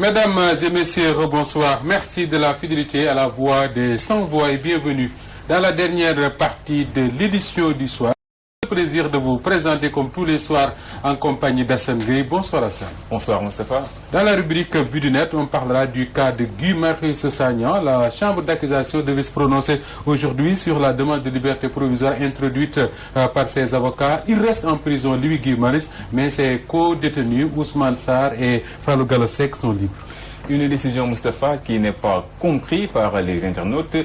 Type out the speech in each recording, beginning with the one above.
Mesdames et messieurs, bonsoir. Merci de la fidélité à la voix des sans-voix et bienvenue dans la dernière partie de l'édition du soir. Le plaisir de vous présenter comme tous les soirs en compagnie d'Assane Gueye. Bonsoir Assane. Bonsoir Moustapha. Dans la rubrique Vue du Net, on parlera du cas de Guy Marius Sagna. La chambre d'accusation devait se prononcer aujourd'hui sur la demande de liberté provisoire introduite par ses avocats. Il reste en prison, lui Guy Marius, mais ses co-détenus Ousmane Sarr et Fallou Galassek sont libres. Une décision, Moustapha, qui n'est pas comprise par les internautes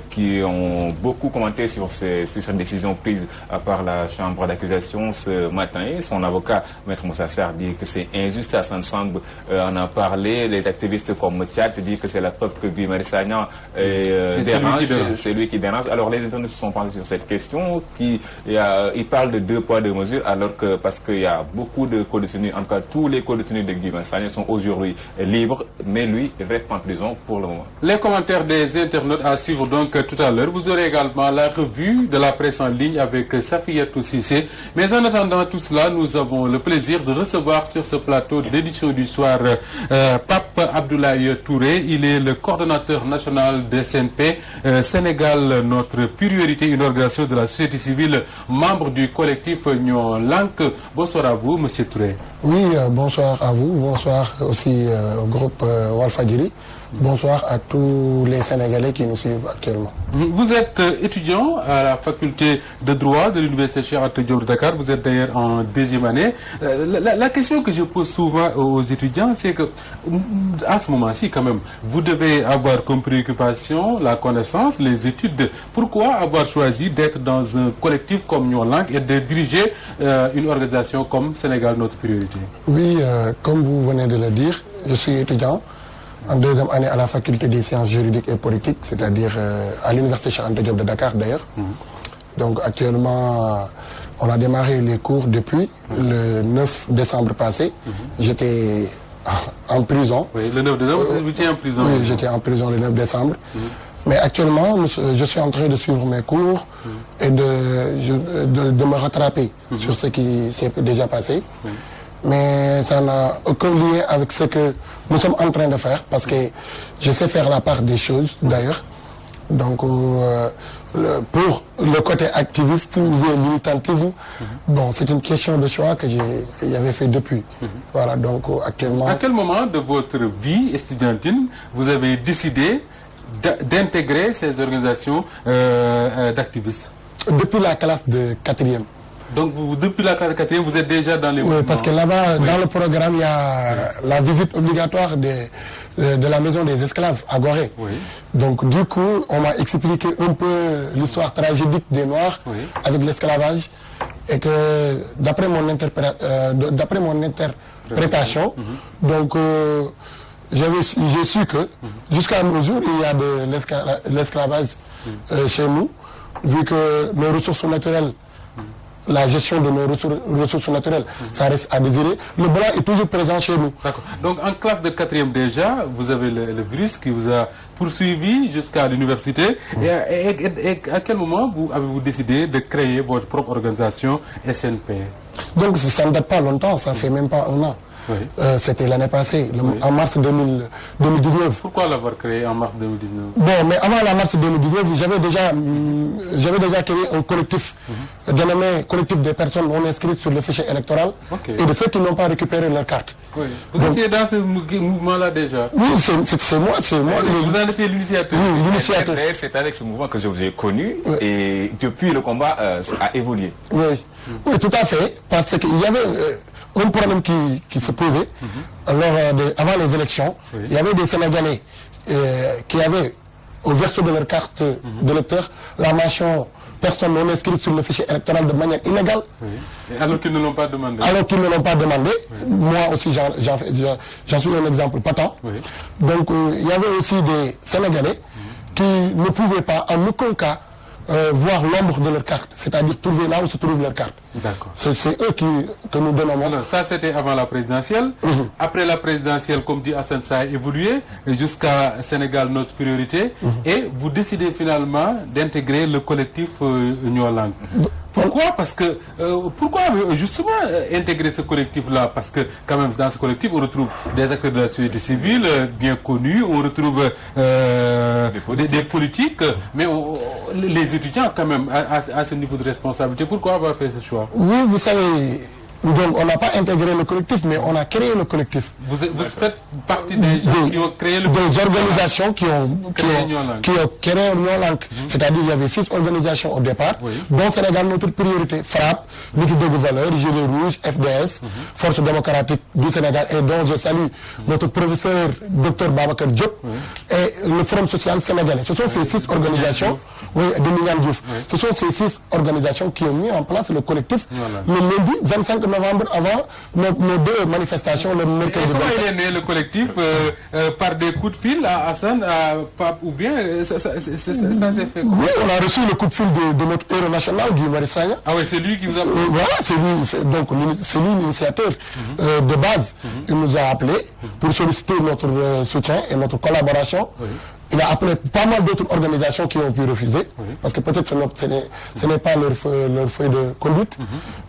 qui ont beaucoup commenté sur cette décision prise par la chambre d'accusation ce matin. Et son avocat, Maître Moussa Sarr, dit que c'est injuste. Hassan Samb en a parlé. Les activistes comme Tchad disent que c'est la preuve que Guy Marius Sagna dérange. C'est lui qui dérange. Alors les internautes se sont penchés sur cette question. Ils parlent de 2 poids 2 mesures, alors que parce qu'il y a beaucoup de co-détenus, en tout cas tous les co-détenus de Guy Marius Sagna sont aujourd'hui libres. Mais lui reste en prison pour le moment. Les commentaires des internautes à suivre donc tout à l'heure. Vous aurez également la revue de la presse en ligne avec Safiatou Cissé. Mais en attendant tout cela, nous avons le plaisir de recevoir sur ce plateau d'édition du soir Pape Abdoulaye Touré. Il est le coordonnateur national de SNP Sénégal, notre priorité, une organisation de la société civile, membre du collectif Nyon Lank. Bonsoir à vous, Monsieur Touré. Oui, bonsoir à vous, bonsoir aussi au groupe Walfadjri. Bonsoir à tous les Sénégalais qui nous suivent actuellement. Vous êtes étudiant à la faculté de droit de l'université Cheikh Anta Diop de Dakar. Vous êtes d'ailleurs en 2e année. La question que je pose souvent aux étudiants, c'est que à ce moment-ci, quand même, vous devez avoir comme préoccupation la connaissance, les études. Pourquoi avoir choisi d'être dans un collectif comme Nyon Lank et de diriger une organisation comme Sénégal, notre priorité? Oui, comme vous venez de le dire, je suis étudiant en 2e année à la faculté des sciences juridiques et politiques, c'est-à-dire à l'université Cheikh Anta Diop de Dakar d'ailleurs. Donc actuellement, on a démarré les cours depuis le 9 décembre passé. J'étais en prison. Oui, le 9 décembre, vous étiez en prison. Oui, j'étais en prison le 9 décembre. Mais actuellement, je suis en train de suivre mes cours et de me rattraper sur ce qui s'est déjà passé. Mais ça n'a aucun lien avec ce que nous sommes en train de faire, parce que je sais faire la part des choses d'ailleurs. Donc pour le côté activiste ou militantisme, bon, c'est une question de choix que j'avais fait depuis. Voilà, donc actuellement... À quel moment de votre vie estudiantine vous avez décidé d'intégrer ces organisations d'activistes? Depuis la classe de 4e. Donc, depuis la classe de 4e, vous êtes déjà dans les... Oui, parce que là-bas, dans le programme, il y a la visite obligatoire de la maison des esclaves à Gorée. Oui. Donc, du coup, on m'a expliqué un peu l'histoire tragédique des Noirs avec l'esclavage. Et que, d'après mon interprétation, donc, j'ai su que, jusqu'à nos jours, il y a de l'esclavage chez nous, vu que nos ressources naturelles, la gestion de nos ressources naturelles, ça reste à désirer. Le blanc est toujours présent chez nous. D'accord. Donc en classe de 4e déjà, vous avez le virus qui vous a poursuivi jusqu'à l'université. Et à quel moment avez-vous décidé de créer votre propre organisation SNP? Donc ça ne date pas longtemps, ça ne fait même pas un an. Oui. C'était l'année passée, en mars 2019. Pourquoi l'avoir créé en mars 2019? Bon, mais avant la mars 2019, j'avais déjà créé un collectif dénommé collectif des personnes non inscrites sur le fichier électoral et de ceux qui n'ont pas récupéré leur carte. Oui. Vous étiez dans ce mouvement-là déjà? Oui, c'est moi. Vous en étiez l'initiateur? Oui, l'initiateur. C'est avec ce mouvement que je vous ai connu et depuis le combat a évolué. Oui, tout à fait, parce qu'il y avait... un problème qui se posait avant les élections. Il y avait des Sénégalais qui avaient au verso de leur carte d'électeur la mention personne non inscrite sur le fichier électoral de manière illégale. Alors qu'ils ne l'ont pas demandé. Alors qu'ils ne l'ont pas demandé. Moi aussi j'en suis un exemple patent. Donc il y avait aussi des Sénégalais qui ne pouvaient pas en aucun cas voir l'ombre de leur carte, c'est-à-dire trouver là où se trouve leur carte. D'accord. C'est eux que nous dénommons. Alors ça c'était avant la présidentielle. Après la présidentielle, comme dit Assane, ça a évolué jusqu'à Sénégal, notre priorité. Et vous décidez finalement d'intégrer le collectif Nyon Lank. Pourquoi? Parce que pourquoi justement intégrer ce collectif-là? Parce que quand même dans ce collectif on retrouve des acteurs de la société civile bien connus, on retrouve des politiques, mais les étudiants quand même à ce niveau de responsabilité. Pourquoi avoir fait ce choix? Oui, vous savez, donc on n'a pas intégré le collectif, mais on a créé le collectif. Vous faites partie des gens qui ont créé le collectif. Des organisations qui ont créé Nyolank. C'est-à-dire il y avait 6 organisations au départ, dont Sénégal notre priorité, FRAPP, Nittu Dëgg Valeurs, Gilets Rouges, FDS, Force démocratique du Sénégal, et dont je salue notre professeur Dr Babacar Diop, et le Forum social sénégalais. Ce sont ces 6 organisations, de Mignane Diouf. Ce sont ces 6 organisations qui ont mis en place le collectif le lundi 25 novembre avant nos 2 manifestations le mercredi. Comment il est né le collectif? Par des coups de fil à Hassan, à Pape, ou bien ça s'est fait quoi? Oui, on a reçu le coup de fil de notre héros national, Guy Marius Sagna. Ah oui, c'est lui qui vous a... Voilà, c'est lui l'initiateur de base. Il nous a appelés pour solliciter notre soutien et notre collaboration. Il a appelé pas mal d'autres organisations qui ont pu refuser, parce que peut-être ce n'est pas leur feuille de conduite.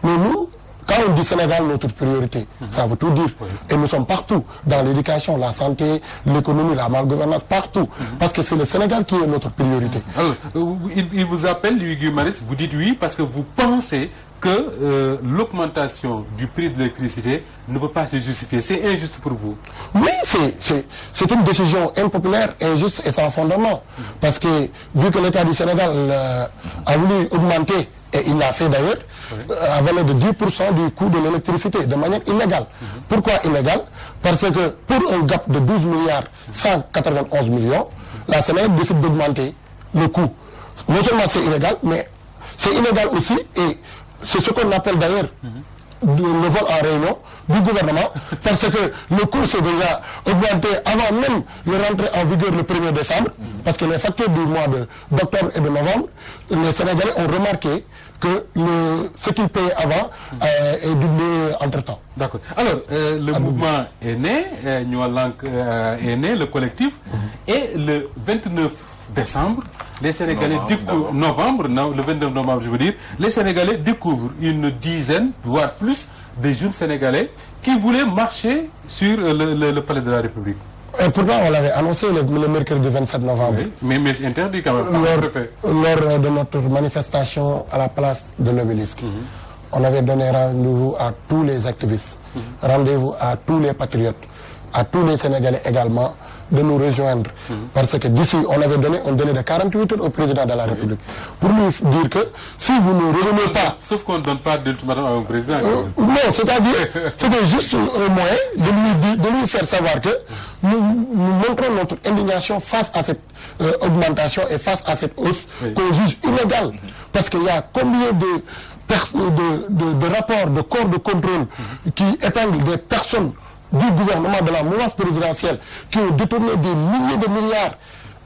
Mais nous, quand on dit Sénégal, notre priorité, ça veut tout dire. Et nous sommes partout, dans l'éducation, la santé, l'économie, la malgouvernance, partout. Parce que c'est le Sénégal qui est notre priorité. Alors, il vous appelle, Guy Marius, vous dites oui, parce que vous pensez que l'augmentation du prix de l'électricité ne peut pas se justifier. C'est injuste pour vous? Oui, c'est une décision impopulaire, injuste et sans fondement. Parce que vu que l'État du Sénégal a voulu augmenter, et il l'a fait d'ailleurs, à valeur de 10% du coût de l'électricité, de manière illégale. Pourquoi illégale? Parce que pour un gap de 12 milliards 191 millions, la Sénélec décide d'augmenter le coût. Non seulement c'est illégal, mais c'est illégal aussi, et c'est ce qu'on appelle d'ailleurs le vol en réunion du gouvernement, parce que le coût s'est déjà augmenté avant même de rentrer en vigueur le 1er décembre, parce que les factures du mois d'octobre et de novembre, les Sénégalais ont remarqué que ce qu'ils payaient avant est doublé entre-temps. D'accord. Alors, le mouvement est né, Nyolank est né, le collectif, et le 29 décembre, les Sénégalais découvrent, le 29 novembre, je veux dire, les Sénégalais découvrent une dizaine, voire plus, de jeunes Sénégalais qui voulaient marcher sur le palais de la République. Et pourtant, on l'avait annoncé le mercredi 27 novembre. Oui, mais c'est interdit quand même. Lors de notre manifestation à la place de l'Obélisque, on avait donné rendez-vous à tous les activistes, rendez-vous à tous les patriotes, à tous les Sénégalais également, de nous rejoindre. Parce que d'ici, on avait donné un délai de 48 heures au président de la République. Pour lui dire que si vous ne revenez pas... Sauf qu'on ne donne pas d'ultimatum à un président. Non, c'est-à-dire, c'était juste un moyen de lui faire savoir que nous montrons notre indignation face à cette augmentation et face à cette hausse qu'on juge illégale. Parce qu'il y a combien de rapports, de corps de contrôle qui épinglent des personnes du gouvernement, de la mouvance présidentielle, qui ont détourné des milliers de milliards,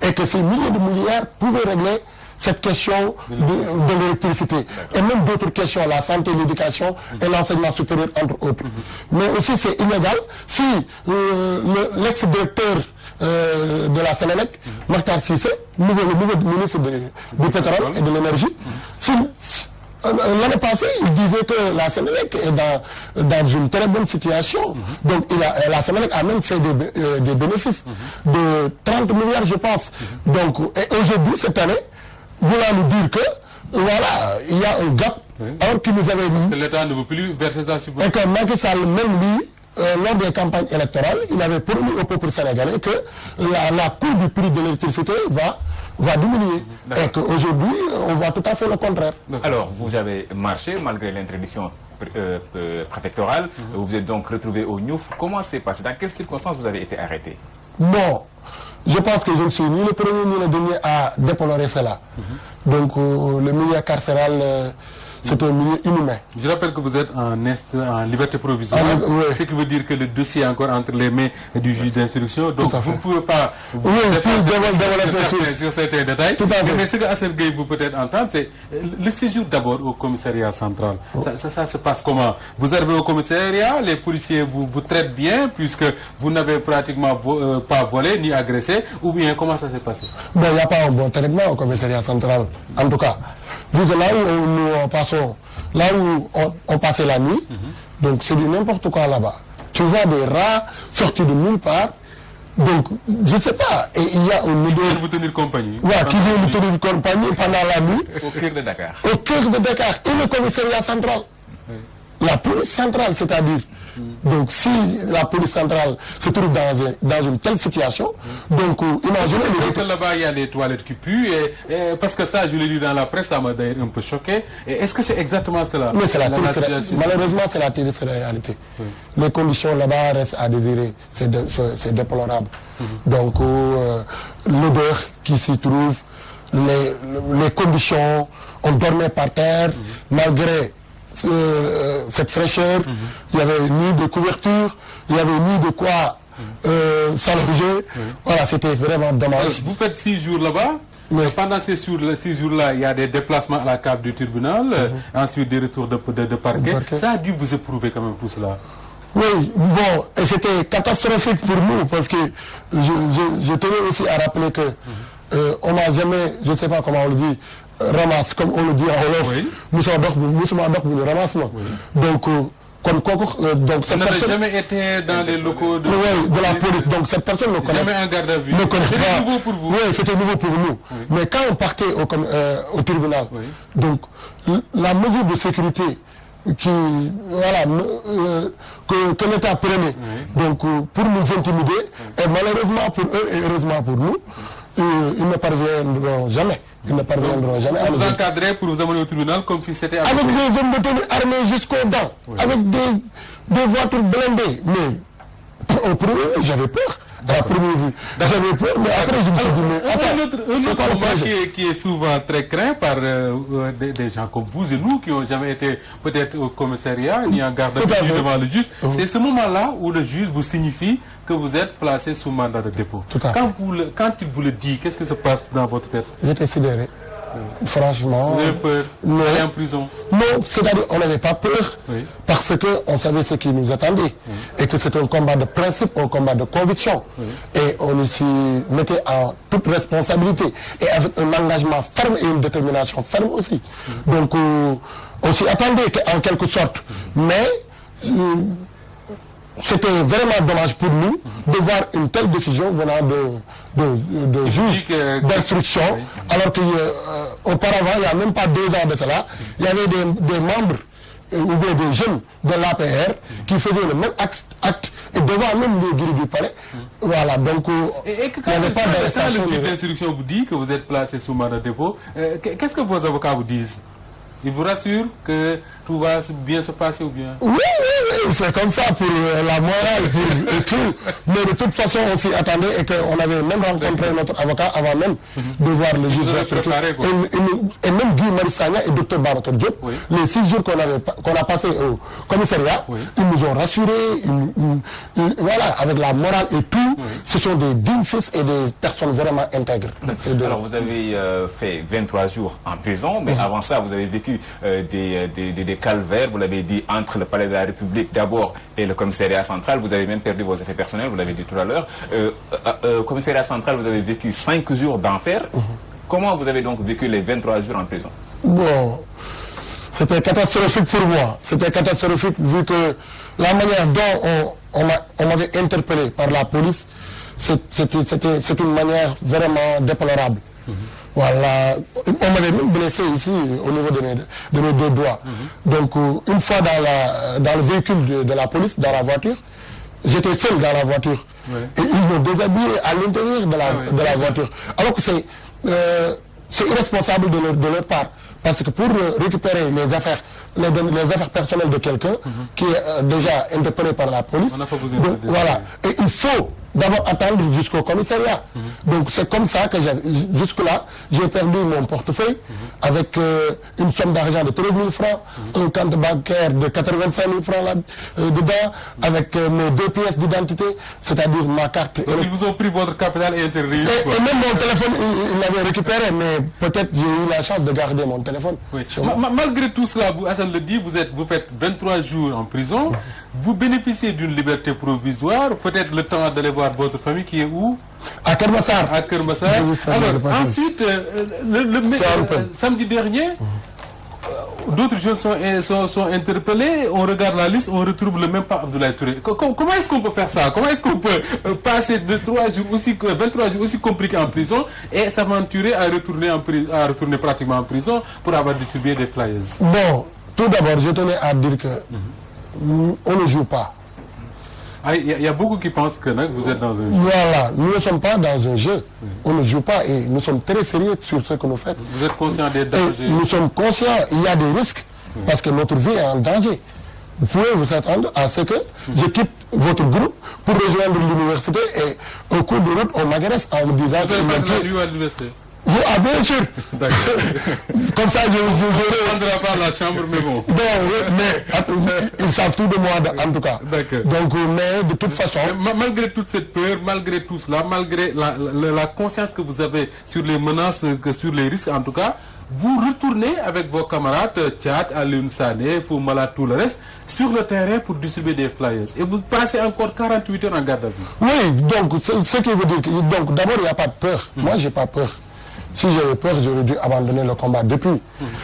et que ces milliers de milliards pouvaient régler cette question de l'électricité. Et même d'autres questions, la santé, l'éducation et l'enseignement supérieur, entre autres. Mais aussi c'est illégal si l'ex-directeur de la Sénélec, Mokhtar Cissé, le nouveau ministre du pétrole et de l'énergie, l'année passée, il disait que la Sénélec est dans une très bonne situation. Donc la Sénélec a même fait des bénéfices de 30 milliards, je pense. Donc, et aujourd'hui, cette année, vouloir nous dire que, voilà, il y a un gap, alors qu'il nous avait dit... Parce que l'État ne veut plus verser ça sur... Et que Macky Sall, même lui, lors des campagnes électorales, il avait promis au peuple sénégalais que la coût du prix de l'électricité va diminuer. Et qu'aujourd'hui, on voit tout à fait le contraire. Alors, vous avez marché malgré l'interdiction préfectorale. Vous vous êtes donc retrouvé au Niouf. Comment s'est passé? Dans quelles circonstances vous avez été arrêté? Bon, je pense que je ne suis ni le premier ni le dernier à déplorer cela. Donc, le milieu carcéral... c'est un milieu inhumain. Je rappelle que vous êtes en liberté provisoire, ce qui veut dire que le dossier est encore entre les mains du juge d'instruction. Donc vous ne pouvez pas vous développer sur certains détails. Mais ce que Assel Gueye vous peut-être entendre, c'est le séjour d'abord au commissariat central. Ça se passe comment? Vous arrivez au commissariat, les policiers vous traitent bien puisque vous n'avez pratiquement pas volé ni agressé, ou bien comment ça s'est passé? Bon, il n'y a pas un bon traitement au commissariat central, en tout cas. vu que là où on passait la nuit, donc c'est du n'importe quoi là-bas. Tu vois des rats sortis de nulle part. Donc, je ne sais pas. Et il y a un odeur... Qui vient vous tenir compagnie. Ouais, qui vient vous tenir compagnie pendant la nuit. Au cœur de Dakar. Au cœur de Dakar. Et le commissariat central. Oui. La police centrale, c'est-à-dire. Donc, si la police centrale se trouve dans une telle situation, donc, imaginez... que là-bas, il y a des toilettes qui puent, et parce que ça, je l'ai lu dans la presse, ça m'a d'ailleurs un peu choqué. Est-ce que c'est exactement cela? Mais c'est malheureusement, c'est la triste réalité. Oui. Les conditions là-bas restent à désirer. C'est déplorable. Donc, l'odeur qui s'y trouve, les conditions, on dormait par terre, malgré... cette fraîcheur, il y avait ni de couverture, il y avait ni de quoi s'allonger. Voilà, c'était vraiment dommage. Vous faites 6 jours là-bas. Pendant ces 6 jours-là, il y a des déplacements à la cave du tribunal, ensuite des retours de parquet. Ça a dû vous éprouver quand même tout cela. Oui, bon, et c'était catastrophique pour nous parce que je tenais aussi à rappeler que on n'a jamais, je ne sais pas comment on le dit, ramasse, comme on le dit en Wolof, nous sommes le ramassement. Donc, donc ça n'avait jamais été dans les locaux de la police. Donc cette personne ne connaît jamais un garde à vue. C'était nouveau pour vous. Oui, c'était nouveau pour nous. Mais quand on partait au tribunal, donc la mesure de sécurité que l'État prenait, donc pour nous intimider, et malheureusement pour eux et heureusement pour nous, ils ne parviendront jamais. Ils ne parviendront jamais à vous encadrer pour vous amener au tribunal comme si c'était... Avec des hommes de tenue armés jusqu'aux dents, avec des voitures blindées. Mais au premier, j'avais peur. À la première vue, j'avais peur, mais après je me suis dit, mais attends, un autre moment qui est souvent très craint par des gens comme vous et nous qui n'ont jamais été peut-être au commissariat ni en garde à vue devant le juge, c'est ce moment-là où le juge vous signifie que vous êtes placé sous mandat de dépôt. Quand il vous le dit, qu'est-ce qui se passe dans votre tête? J'étais sidéré. Franchement... Vous avez peur d'aller en prison? Non, c'est-à-dire qu'on n'avait pas peur parce qu'on savait ce qui nous attendait et que c'était un combat de principe, un combat de conviction. Et on s'y mettait en toute responsabilité et avec un engagement ferme et une détermination ferme aussi. Donc on s'y attendait en quelque sorte. Mais... c'était vraiment dommage pour nous de voir une telle décision venant de juges d'instruction, alors qu'auparavant, il n'y a même pas 2 ans de cela, il y avait des membres ou bien des jeunes de l'APR qui faisaient le même acte et devant même les grilles du palais. Voilà, donc il n'y avait pas d'arrestation. Quand le juge d'instruction vous dit que vous êtes placé sous mandat de dépôt, qu'est-ce que vos avocats vous disent? Ils vous rassurent que tout va bien se passer ou bien? Oui, c'est comme ça pour la morale et tout. Mais de toute façon, on s'y attendait et qu'on avait même rencontré notre avocat avant même de voir le juge d'instruction. Et même Guy Marissagna et Dr Babacar Diop, les 6 jours qu'on a passé au commissariat, ils nous ont rassurés, voilà, avec la morale et tout. Ce sont des dignes fils et des personnes vraiment intègres. Alors vous avez fait 23 jours en prison, mais avant ça, vous avez vécu des calvaires, vous l'avez dit, entre le palais de la République d'abord et le commissariat central. Vous avez même perdu vos effets personnels, vous l'avez dit tout à l'heure. Au commissariat central, vous avez vécu 5 jours d'enfer. Comment vous avez donc vécu les 23 jours en prison? Bon, c'était catastrophique pour moi. C'était catastrophique vu que la manière dont on m'avait interpellé par la police, c'est une manière vraiment déplorable. Voilà, on m'avait même blessé ici au niveau de mes 2 doigts. Donc une fois dans le véhicule de la police, dans la voiture, j'étais seul dans la voiture. Et ils m'ont déshabillé à l'intérieur de la voiture. Alors que c'est irresponsable de leur part. Parce que pour récupérer les affaires personnelles de quelqu'un qui est déjà interpellé par la police, donc, voilà, et il faut d'abord attendre jusqu'au commissariat. Donc c'est comme ça que jusque-là, j'ai perdu mon portefeuille avec une somme d'argent de 13 000 francs, un compte bancaire de 85 000 francs là-dedans, avec mes 2 pièces d'identité, c'est-à-dire ma carte. Donc ils vous ont pris votre capital et interdit. Et même mon téléphone, ils l'avaient récupéré, mais peut-être j'ai eu la chance de garder mon téléphone. Malgré tout cela, Hassan le dit, vous faites 23 jours en prison, vous bénéficiez d'une liberté provisoire, peut-être le temps d'aller voir votre famille qui est où? À Kermassar. À Kermassar. Alors ensuite, samedi dernier, d'autres jeunes sont interpellés, on regarde la liste, on retrouve le même Pape Abdoulaye Touré. Comment est-ce qu'on peut faire ça? Comment est-ce qu'on peut passer 23 jours aussi compliqués en prison et s'aventurer à retourner pratiquement en prison pour avoir distribué des flyers? Bon, tout d'abord, je tenais à dire que on ne joue pas. Il y a beaucoup qui pensent que vous êtes dans un jeu. Voilà, nous ne sommes pas dans un jeu. On ne joue pas et nous sommes très sérieux sur ce que nous faisons. Vous êtes conscient des dangers? Nous sommes conscients, il y a des risques parce que notre vie est en danger. Vous pouvez vous attendre à ce que je quitte votre groupe pour rejoindre l'université et au cours de route, on m'agresse en me disant... Vous avez passé la nuit à l'université? Ah, bien sûr. Comme ça, je ne prendrai pas la chambre, mais bon. Non, mais ils savent tout de moi, en tout cas. Donc, mais de toute façon... Malgré toute cette peur, malgré tout cela, malgré la conscience que vous avez sur les menaces, sur les risques, en tout cas, vous retournez avec vos camarades Tchad, Alioune Sané, Foumala, tout le reste, sur le terrain pour distribuer des flyers. Et vous passez encore 48 heures en garde à vue. Oui, donc, ce qui veut dire que... Donc, d'abord, il n'y a pas de peur. Moi, je n'ai pas peur. Si j'avais peur, j'aurais dû abandonner le combat depuis.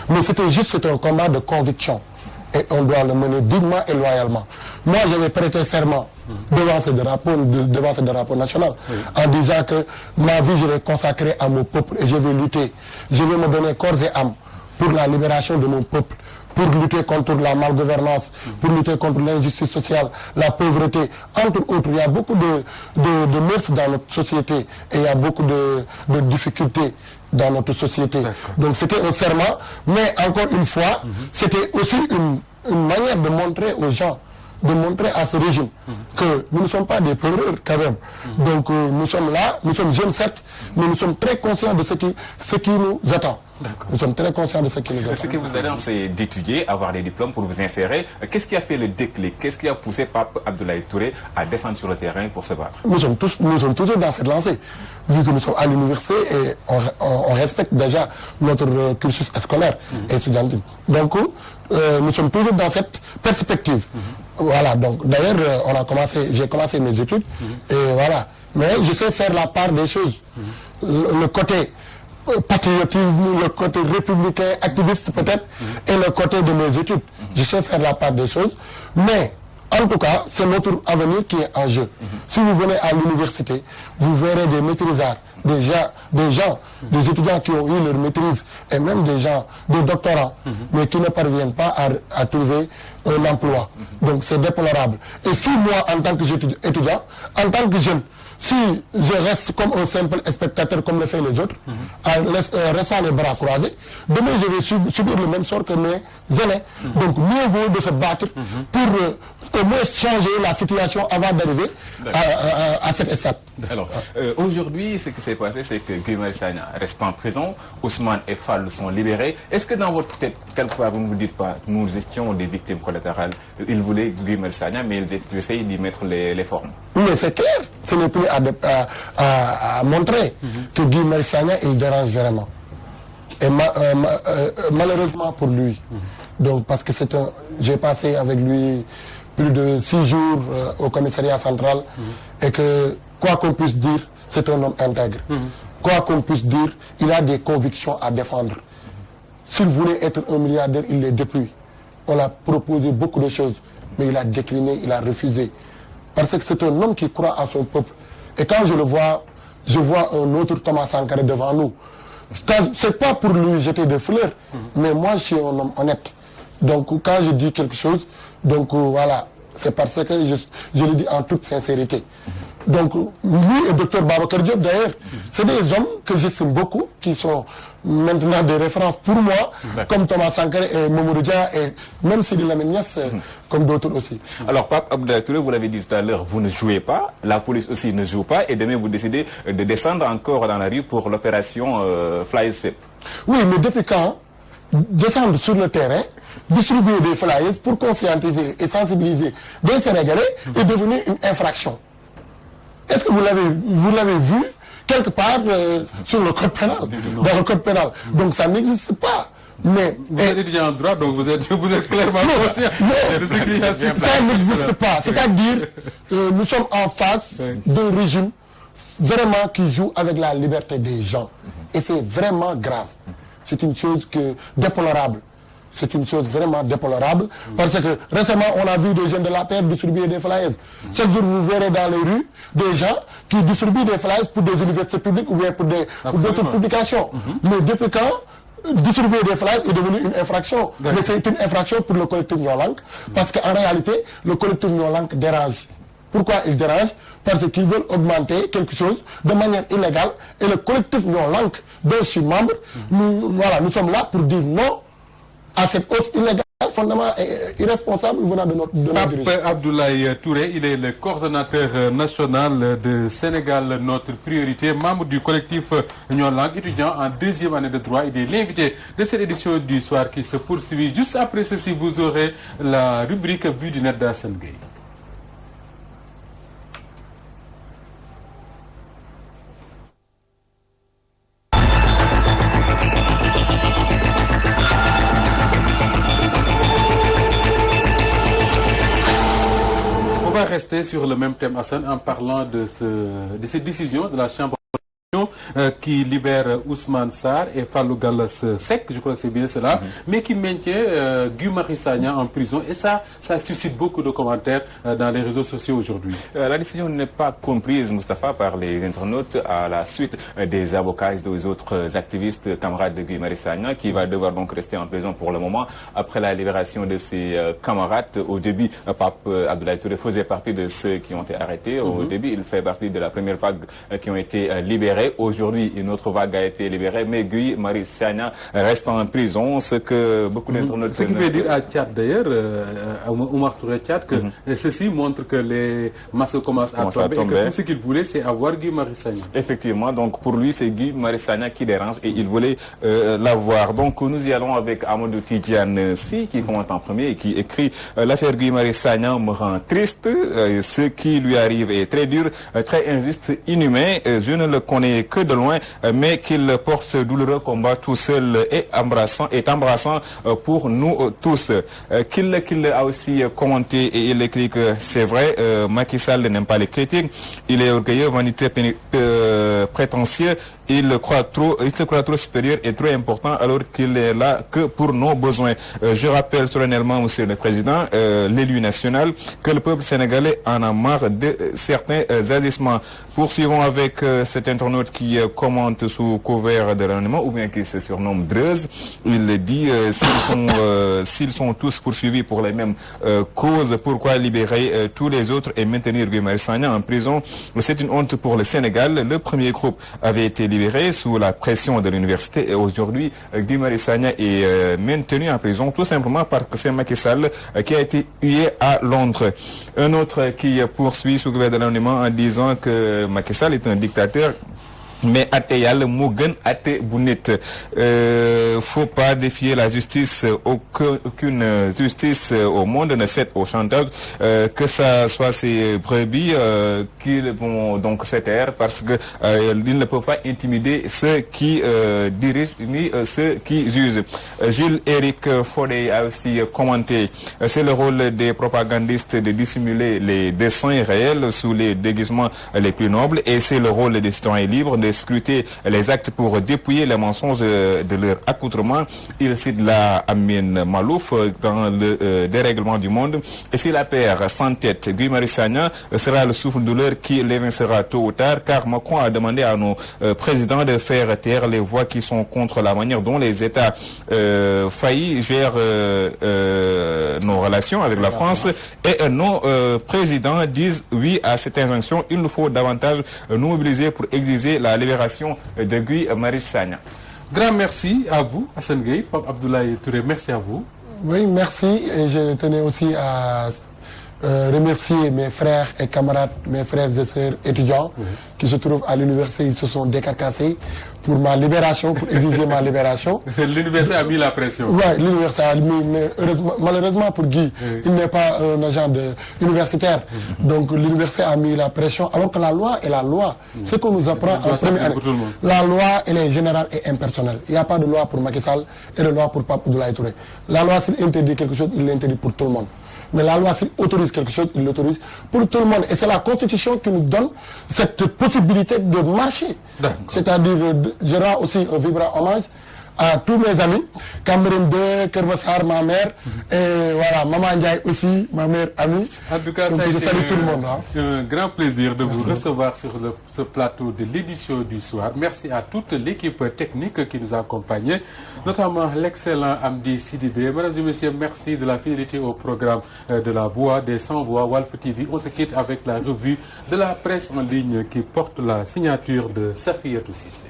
Mais c'était un combat de conviction. Et on doit le mener dignement et loyalement. Moi, j'avais prêté serment devant ce drapeau national en disant que ma vie, je l'ai consacrée à mon peuple et je vais lutter. Je vais me donner corps et âme pour la libération de mon peuple, pour lutter contre la malgouvernance, pour lutter contre l'injustice sociale, la pauvreté, entre autres. Il y a beaucoup de mœurs dans notre société et il y a beaucoup de difficultés dans notre société. Donc c'était un serment, mais encore une fois, c'était aussi une manière de montrer aux gens, de montrer à ce régime que nous ne sommes pas des peureux quand même. Donc nous sommes là, nous sommes jeunes certes, mais nous sommes très conscients de ce qui nous attend. Nous sommes très conscients de ce qui nous attend. Ce que vous allez, c'est d'étudier, avoir des diplômes pour vous insérer. Qu'est-ce qui a fait le déclic? Qu'est-ce qui a poussé Pape Abdoulaye Touré à descendre sur le terrain pour se battre? Nous sommes toujours dans cette lancée. Vu que nous sommes à l'université et on respecte déjà notre cursus scolaire et étudiantil. Donc nous sommes toujours dans cette perspective. Voilà, donc d'ailleurs j'ai commencé mes études et voilà. Mais je sais faire la part des choses. Le côté patriotisme, le côté républicain, activiste peut-être, et le côté de mes études. Je sais faire la part des choses, mais en tout cas, c'est notre avenir qui est en jeu. Si vous venez à l'université, vous verrez des maîtrisards, des étudiants qui ont eu leur maîtrise, et même des doctorants, mais qui ne parviennent pas à trouver un emploi. Donc c'est déplorable. Et si moi, en tant que étudiant, en tant que jeune, si je reste comme un simple spectateur comme le font les autres, en restant les bras croisés, demain je vais subir le même sort que mes aînés. Donc mieux vaut de se battre pour au moins changer la situation avant d'arriver à cette étape. Alors, aujourd'hui, ce qui s'est passé, c'est que Guy Marius Sagna reste en prison, Ousmane et Fall sont libérés. Est-ce que dans votre tête, quelque part, vous ne vous dites pas, nous étions des victimes collatérales? Ils voulaient Guy Marius Sagna, mais ils essayent d'y mettre les formes. Mais c'est clair, ce n'est plus à montrer que Guy Marius Sagna, il dérange vraiment. Et malheureusement pour lui. Donc, parce que j'ai passé avec lui plus de 6 jours au commissariat central et que, quoi qu'on puisse dire, c'est un homme intègre. Quoi qu'on puisse dire, il a des convictions à défendre. S'il voulait être un milliardaire, il l'est depuis. On a proposé beaucoup de choses, mais il a décliné, il a refusé. Parce que c'est un homme qui croit à son peuple. Et quand je le vois, je vois un autre Thomas Sankara devant nous. C'est pas pour lui jeter des fleurs, mais moi je suis un homme honnête. Donc quand je dis quelque chose, donc voilà, c'est parce que je le dis en toute sincérité. Donc lui et Dr Babacar Diop d'ailleurs, c'est des hommes que j'estime beaucoup, qui sont maintenant des références pour moi, comme Thomas Sankara et Mamadou Dia et même Sidi Lamine Niasse, comme d'autres aussi. Alors Pape Abdoulaye Touré, vous l'avez dit tout à l'heure, vous ne jouez pas, la police aussi ne joue pas, et demain vous décidez de descendre encore dans la rue pour l'opération Fly Step. Oui, mais depuis quand descendre sur le terrain, distribuer des flyers pour conscientiser et sensibiliser des Sénégalais est devenu une infraction? Est-ce que vous l'avez vu quelque part sur le code pénal, dans le code pénal? Donc ça n'existe pas. Mais vous êtes étudiant en droit, donc vous êtes clairement conscient. Ça n'existe pas. C'est-à-dire que nous sommes en face d'un régime vraiment qui joue avec la liberté des gens. Et c'est vraiment grave. C'est une chose déplorable. c'est une chose vraiment déplorable. Parce que récemment, on a vu des jeunes de l'APR distribuer des flyers. Chaque jour, vous verrez dans les rues des gens qui distribuent des flyers pour des universités publiques ou bien pour d'autres publications. Mais depuis quand distribuer des flyers est devenu une infraction? Mais c'est une infraction pour le collectif Ñoo Lank, parce qu'en réalité, le collectif Ñoo Lank dérange. Pourquoi il dérange? Parce qu'ils veulent augmenter quelque chose de manière illégale. Et le collectif Ñoo Lank, dont je suis membre, nous sommes là pour dire non à cette hausse illégale, fondamentalement irresponsable venant de notre dirigeant. Pape Abdoulaye Touré, il est le coordonnateur national de Sénégal Notre Priorité, membre du collectif Ñoo Lank, étudiant en 2e année de droit. Il est l'invité de cette édition du soir qui se poursuit. Juste après ceci, vous aurez la rubrique Vue du net d'Assane Gueye. On va rester sur le même thème, Hassan, en parlant de cette décision de la Chambre qui libère Ousmane Sarr et Fallou Gallas Seck, je crois que c'est bien cela, mais qui maintient Guy Marius Sagna en prison. Et ça suscite beaucoup de commentaires dans les réseaux sociaux aujourd'hui. La décision n'est pas comprise, Moustapha, par les internautes à la suite des avocats et des autres activistes camarades de Guy Marius Sagna, qui va devoir donc rester en prison pour le moment. Après la libération de ses camarades, au début, Pape Abdoulaye Touré faisait partie de ceux qui ont été arrêtés. Au début, il fait partie de la première vague qui ont été libérés. Aujourd'hui, une autre vague a été libérée, mais Guy Marius Sagna reste en prison, ce que beaucoup d'internautes... Ce qui veut dire à Tchad d'ailleurs, à Oumar Touré Tchad, que ceci montre que les masques commencent à tomber et que tout ce qu'il voulait, c'est avoir Guy Marius Sagna. Effectivement, donc pour lui, c'est Guy Marius Sagna qui dérange et il voulait l'avoir. Donc nous y allons avec Amadou Tidjane Si, qui commente en premier et qui écrit « L'affaire Guy Marius Sagna me rend triste. Ce qui lui arrive est très dur, très injuste, inhumain. Je ne le connais que de loin, mais qu'il porte ce douloureux combat tout seul et embrassant pour nous tous. Qu'il a aussi commenté et il écrit que c'est vrai, Macky Sall n'aime pas les critiques, il est orgueilleux, vanité, prétentieux. Il se croit trop supérieur et trop important alors qu'il est là que pour nos besoins. Je rappelle solennellement, Monsieur le Président, l'élu national, que le peuple sénégalais en a marre de certains agissements. Poursuivons avec cet internaute qui commente sous couvert de l'anonymat ou bien qui se surnomme Dreuz. Il dit s'ils sont tous poursuivis pour les mêmes causes, pourquoi libérer tous les autres et maintenir Guy Marius Sagna en prison? C'est une honte pour le Sénégal. Le premier groupe avait été libéré sous la pression de l'université et aujourd'hui Guy Marius Sagna est maintenu en prison tout simplement parce que c'est Macky Sall qui a été hué à Londres. Un autre qui poursuit sous couvert de l'anonymat en disant que Macky Sall est un dictateur. Mais atte yàlla moo gën atte bu nit. Faut pas défier la justice. Aucune justice au monde ne cède au chantage. Que ça soit ces brebis qui vont donc se taire parce que ils ne peuvent pas intimider ceux qui dirigent ni ceux qui jugent. Jules-Éric Fodé a aussi commenté. C'est le rôle des propagandistes de dissimuler les dessins réels sous les déguisements les plus nobles et c'est le rôle des citoyens libres de scruter les actes pour dépouiller les mensonges de leur accoutrement. Il cite la Amine Malouf dans le dérèglement du monde. Et si la paire s'entête, Guy Marius Sagna sera le souffle-douleur qui l'évincera tôt ou tard, car Macron a demandé à nos présidents de faire taire les voix qui sont contre la manière dont les États faillis gèrent nos relations avec la France. Et nos présidents disent oui à cette injonction. Il nous faut davantage nous mobiliser pour exiger la libération de Guy Marius Sagna. Grand merci à vous, Hassane Gueye, Pape Abdoulaye Touré, merci à vous. Oui, merci. Et je tenais aussi à remercier mes frères et camarades, mes frères et sœurs étudiants qui se trouvent à l'université. Ils se sont décarcassés pour ma libération, pour exiger ma libération. L'université a mis la pression. Oui, l'université a mis, mais malheureusement pour Guy, il n'est pas un agent universitaire. Donc l'université a mis la pression, alors que la loi est la loi. Ce qu'on nous apprend en première année, la loi, elle est générale et impersonnelle. Il n'y a pas de loi pour Macky Sall et de loi pour Pape Abdoulaye Touré. La loi, s'il interdit quelque chose, il l'interdit pour tout le monde. Mais la loi, s'il autorise quelque chose, il l'autorise pour tout le monde. Et c'est la Constitution qui nous donne cette possibilité de marcher. C'est-à-dire, je rends aussi un vibrant hommage à tous mes amis, Cameroun 2, Kermassar, ma mère, et voilà, Maman Ndiaye aussi, ma mère amie. En tout cas, donc, ça a je été salue tout le monde. un grand plaisir de vous recevoir sur ce plateau de l'édition du soir. Merci à toute l'équipe technique qui nous a accompagnés, notamment l'excellent Amdi Sidibé. Mesdames et messieurs, merci de la fidélité au programme de la Voix des Sans-Voix Walf TV. On se quitte avec la revue de la presse en ligne qui porte la signature de Safiatou Cissé.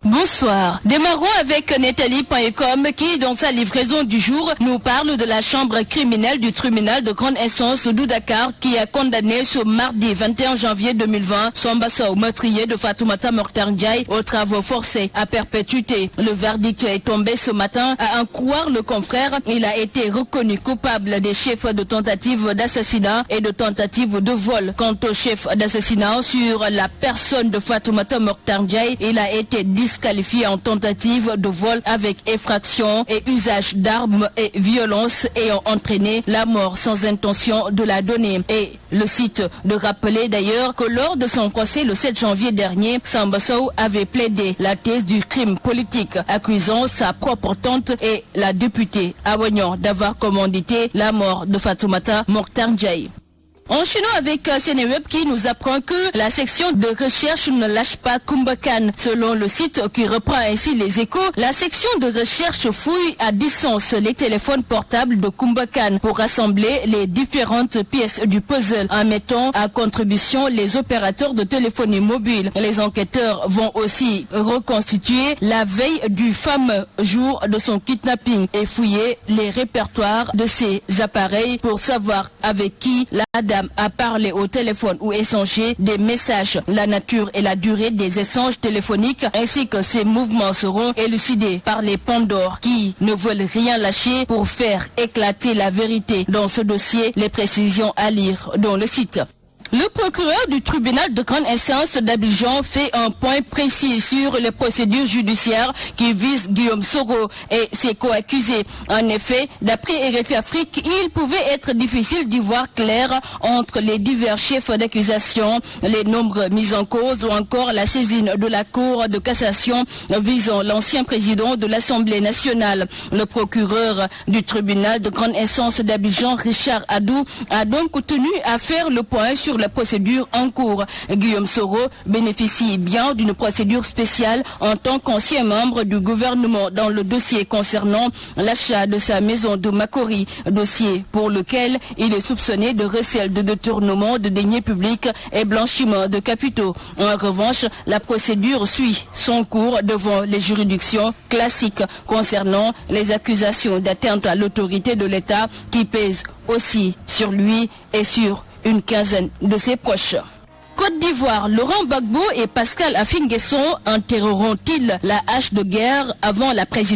Bonsoir. Démarrons avec Netali.com qui, dans sa livraison du jour, nous parle de la chambre criminelle du tribunal de grande instance de Dakar qui a condamné ce mardi 21 janvier 2020 Samba Sow, meurtrier de Fatoumata Mokhtar Ndiaye, aux travaux forcés à perpétuité. Le verdict est tombé ce matin. À en croire le confrère, il a été reconnu coupable des chefs de tentative d'assassinat et de tentative de vol. Quant au chef d'assassinat sur la personne de Fatoumata Mokhtar Ndiaye, il a été disqualifié en tentative de vol avec effraction et usage d'armes et violence ayant entraîné la mort sans intention de la donner. Et le site de rappeler d'ailleurs que lors de son procès le 7 janvier dernier, Samba Sow avait plaidé la thèse du crime politique, accusant sa propre tante et la députée Awagnon d'avoir commandité la mort de Fatoumata Mokhtar Ndiaye. Enchaînons avec Sénéweb qui nous apprend que la section de recherche ne lâche pas Koumbakan. Selon le site qui reprend ainsi les échos, la section de recherche fouille à distance les téléphones portables de Koumbakan pour rassembler les différentes pièces du puzzle en mettant à contribution les opérateurs de téléphonie mobile. Les enquêteurs vont aussi reconstituer la veille du fameux jour de son kidnapping et fouiller les répertoires de ces appareils pour savoir avec qui la dame a parlé au téléphone ou échangé des messages. La nature et la durée des échanges téléphoniques ainsi que ses mouvements seront élucidés par les Pandores qui ne veulent rien lâcher pour faire éclater la vérité. Dans ce dossier, les précisions à lire dans le site. Le procureur du tribunal de grande instance d'Abidjan fait un point précis sur les procédures judiciaires qui visent Guillaume Soro et ses co-accusés. En effet, d'après RFI Afrique, il pouvait être difficile d'y voir clair entre les divers chefs d'accusation, les nombres mis en cause ou encore la saisine de la Cour de cassation visant l'ancien président de l'Assemblée nationale. Le procureur du tribunal de grande instance d'Abidjan, Richard Adou, a donc tenu à faire le point sur la procédure en cours. Guillaume Soro bénéficie bien d'une procédure spéciale en tant qu'ancien membre du gouvernement dans le dossier concernant l'achat de sa maison de Makori, dossier pour lequel il est soupçonné de recel de détournement de deniers publics et blanchiment de capitaux. En revanche, la procédure suit son cours devant les juridictions classiques concernant les accusations d'atteinte à l'autorité de l'État qui pèsent aussi sur lui et sur une quinzaine de ses proches. Côte d'Ivoire, Laurent Gbagbo et Pascal Affi N'Guesson enterreront-ils la hache de guerre avant la présidence?